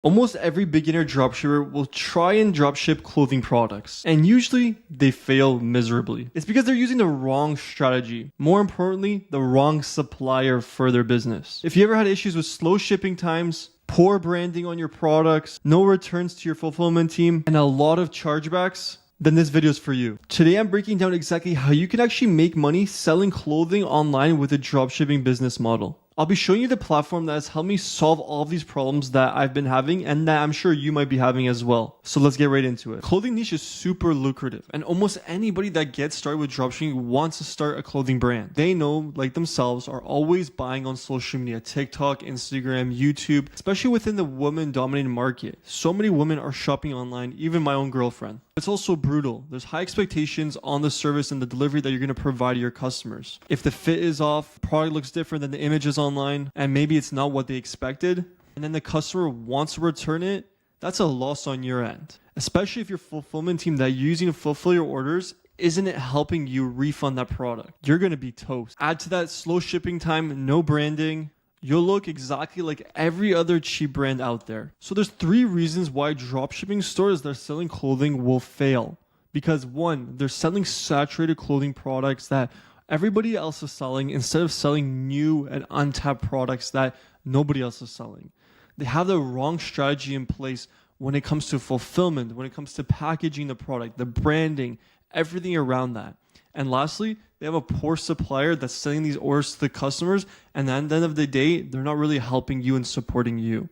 Almost every beginner dropshipper will try and dropship clothing products, and usually they fail miserably. It's because they're using the wrong strategy. More importantly, the wrong supplier for their business. If you ever had issues with slow shipping times, poor branding on your products, no returns to your fulfillment team, and a lot of chargebacks, then this video is for you. Today I'm breaking down exactly how you can actually make money selling clothing online with a dropshipping business model. I'll be showing you the platform that has helped me solve all of these problems that I've been having and that I'm sure you might be having as well. So let's get right into it. Clothing niche is super lucrative, and almost anybody that gets started with dropshipping wants to start a clothing brand. They know, like themselves, are always buying on social media, TikTok, Instagram, YouTube, especially within the woman-dominated market. So many women are shopping online, even my own girlfriend. It's also brutal. There's high expectations on the service and the delivery that you're going to provide to your customers. If the fit is off, product looks different than the images online, and maybe it's not what they expected, and then the customer wants to return it, that's a loss on your end. Especially if your fulfillment team that you're using to fulfill your orders isn't it helping you refund that product. You're going to be toast. Add to that slow shipping time, no branding, you'll look exactly like every other cheap brand out there. So there's 3 reasons why dropshipping stores that are selling clothing will fail. Because 1, they're selling saturated clothing products that everybody else is selling instead of selling new and untapped products that nobody else is selling. They have the wrong strategy in place when it comes to fulfillment, when it comes to packaging the product, the branding, everything around that. And lastly, they have a poor supplier that's sending these orders to the customers, and at the end of the day, they're not really helping you and supporting you.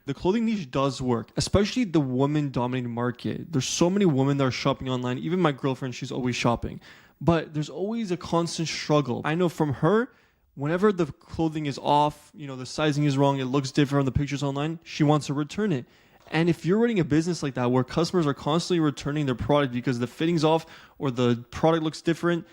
The clothing niche does work, especially the woman-dominated market. There's so many women that are shopping online. Even my girlfriend, she's always shopping. But there's always a constant struggle. I know from her, whenever the clothing is off, the sizing is wrong, it looks different on the pictures online, she wants to return it. And if you're running a business like that where customers are constantly returning their product because the fitting's off or the product looks different,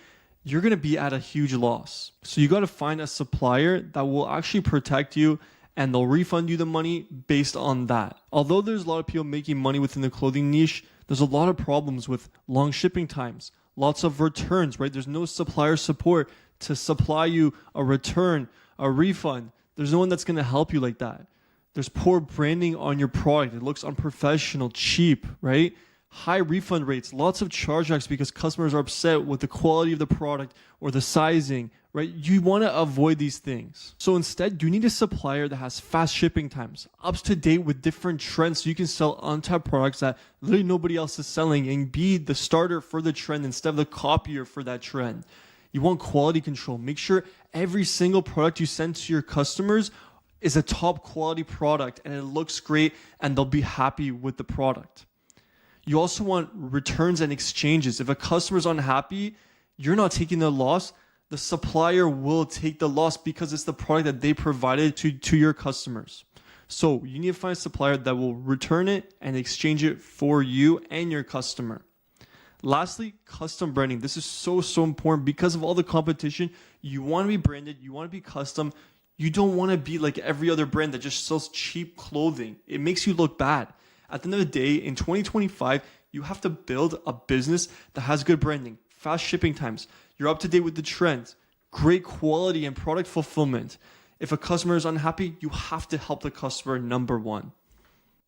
you're going to be at a huge loss. So you got to find a supplier that will actually protect you and they'll refund you the money based on that. Although there's a lot of people making money within the clothing niche, there's a lot of problems with long shipping times, lots of returns, right? There's no supplier support to supply you a return, a refund. There's no one that's going to help you like that. There's poor branding on your product. It looks unprofessional, cheap, right? High refund rates, lots of chargebacks because customers are upset with the quality of the product or the sizing, right? You want to avoid these things. So instead, you need a supplier that has fast shipping times, up to date with different trends so you can sell untapped products that literally nobody else is selling and be the starter for the trend instead of the copier for that trend. You want quality control. Make sure every single product you send to your customers is a top quality product and it looks great and they'll be happy with the product. You also want returns and exchanges. If a customer's unhappy, you're not taking the loss. The supplier will take the loss because it's the product that they provided to your customers. So you need to find a supplier that will return it and exchange it for you and your customer. Lastly, custom branding. This is so important because of all the competition. You want to be branded. You want to be custom. You don't want to be like every other brand that just sells cheap clothing. It makes you look bad. At the end of the day, in 2025, you have to build a business that has good branding, fast shipping times. You're up to date with the trends, great quality and product fulfillment. If a customer is unhappy, you have to help the customer, number 1.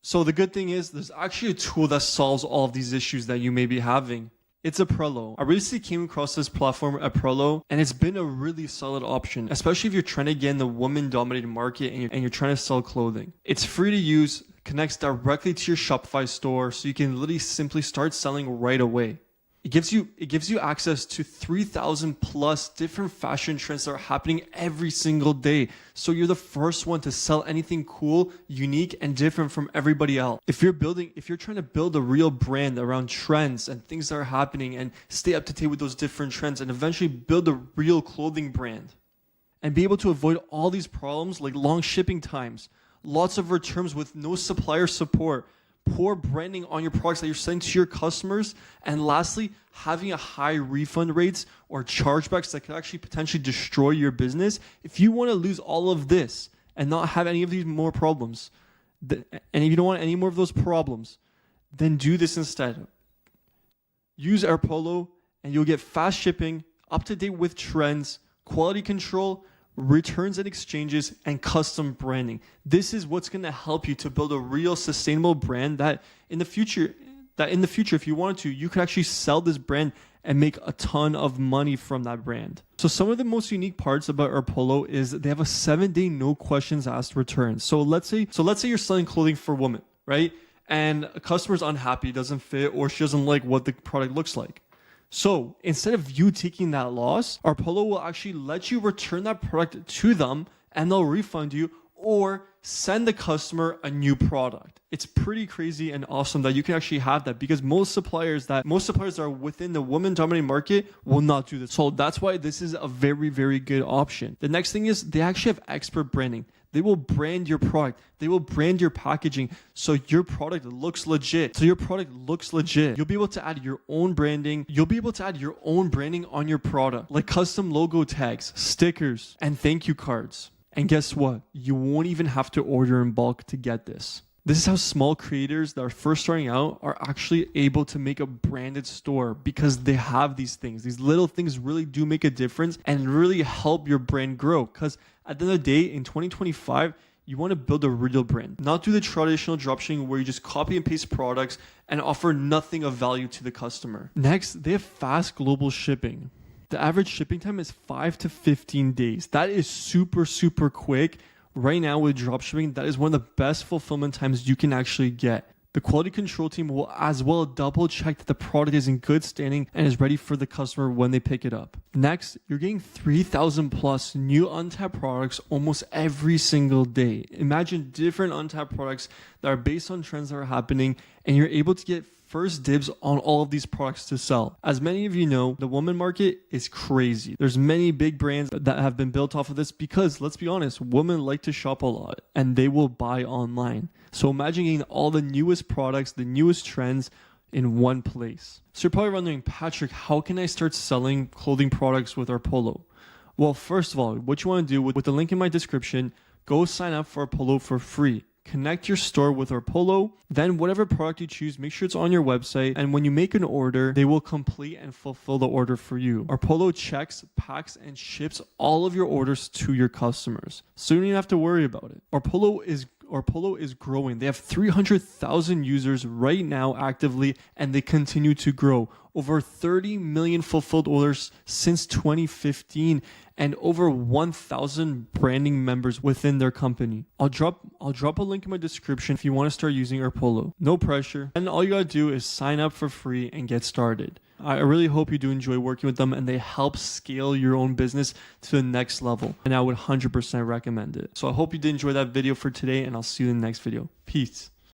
So the good thing is there's actually a tool that solves all of these issues that you may be having. It's Aprello. I recently came across this platform, Aprello, and it's been a really solid option, especially if you're trying to get in the woman-dominated market and you're trying to sell clothing. It's free to use, connects directly to your Shopify store, so you can literally simply start selling right away. It gives you access to 3,000 plus different fashion trends that are happening every single day. So you're the first one to sell anything cool, unique, and different from everybody else. If you're trying to build a real brand around trends and things that are happening and stay up to date with those different trends and eventually build a real clothing brand and be able to avoid all these problems like long shipping times, lots of returns with no supplier support, poor branding on your products that you're sending to your customers, and lastly, having a high refund rates or chargebacks that could actually potentially destroy your business. If you want to lose all of this and not have any of these more problems, and if you don't want any more of those problems, then do this instead. Use Aprello and you'll get fast shipping, up to date with trends, quality control, returns and exchanges, and custom branding. This is what's going to help you to build a real sustainable brand that in the future, if you wanted to, you could actually sell this brand and make a ton of money from that brand. So some of the most unique parts about our Polo is they have a 7-day no questions asked return. So let's say you're selling clothing for women, right? And a customer's unhappy, doesn't fit, or she doesn't like what the product looks like. So instead of you taking that loss, our Polo will actually let you return that product to them and they'll refund you or send the customer a new product. It's pretty crazy and awesome that you can actually have that, because most suppliers that are within the women-dominated market will not do this. So that's why this is a very, very good option. The next thing is they actually have expert branding. They will brand your product. They will brand your packaging so your product looks legit. You'll be able to add your own branding. You'll be able to add your own branding on your product, like custom logo tags, stickers, and thank you cards. And guess what? You won't even have to order in bulk to get this. This is how small creators that are first starting out are actually able to make a branded store, because they have these things. These little things really do make a difference and really help your brand grow. Because at the end of the day, in 2025, you want to build a real brand, not do the traditional dropshipping where you just copy and paste products and offer nothing of value to the customer. Next, they have fast global shipping. The average shipping time is 5 to 15 days. That is super, super quick. Right now with dropshipping, that is one of the best fulfillment times you can actually get. The quality control team will as well double check that the product is in good standing and is ready for the customer when they pick it up. Next, you're getting 3,000 plus new untapped products almost every single day. Imagine different untapped products that are based on trends that are happening, and you're able to get first dibs on all of these products to sell. As many of you know, the woman market is crazy. There's many big brands that have been built off of this because, let's be honest, women like to shop a lot and they will buy online. So imagine getting all the newest products, the newest trends in one place. So you're probably wondering, Patrick, how can I start selling clothing products with our Polo? Well, first of all, what you want to do with the link in my description, go sign up for our Polo for free. Connect your store with our Polo. Then whatever product you choose, make sure it's on your website. And when you make an order, they will complete and fulfill the order for you. Our Polo checks, packs, and ships all of your orders to your customers, so you don't even have to worry about it. Our Polo is growing. They have 300,000 users right now actively, and they continue to grow. Over 30 million fulfilled orders since 2015, and over 1,000 branding members within their company. I'll drop a link in my description if you want to start using our Polo. No pressure. And all you gotta do is sign up for free and get started. I really hope you do enjoy working with them, and they help scale your own business to the next level. And I would 100% recommend it. So I hope you did enjoy that video for today, and I'll see you in the next video. Peace.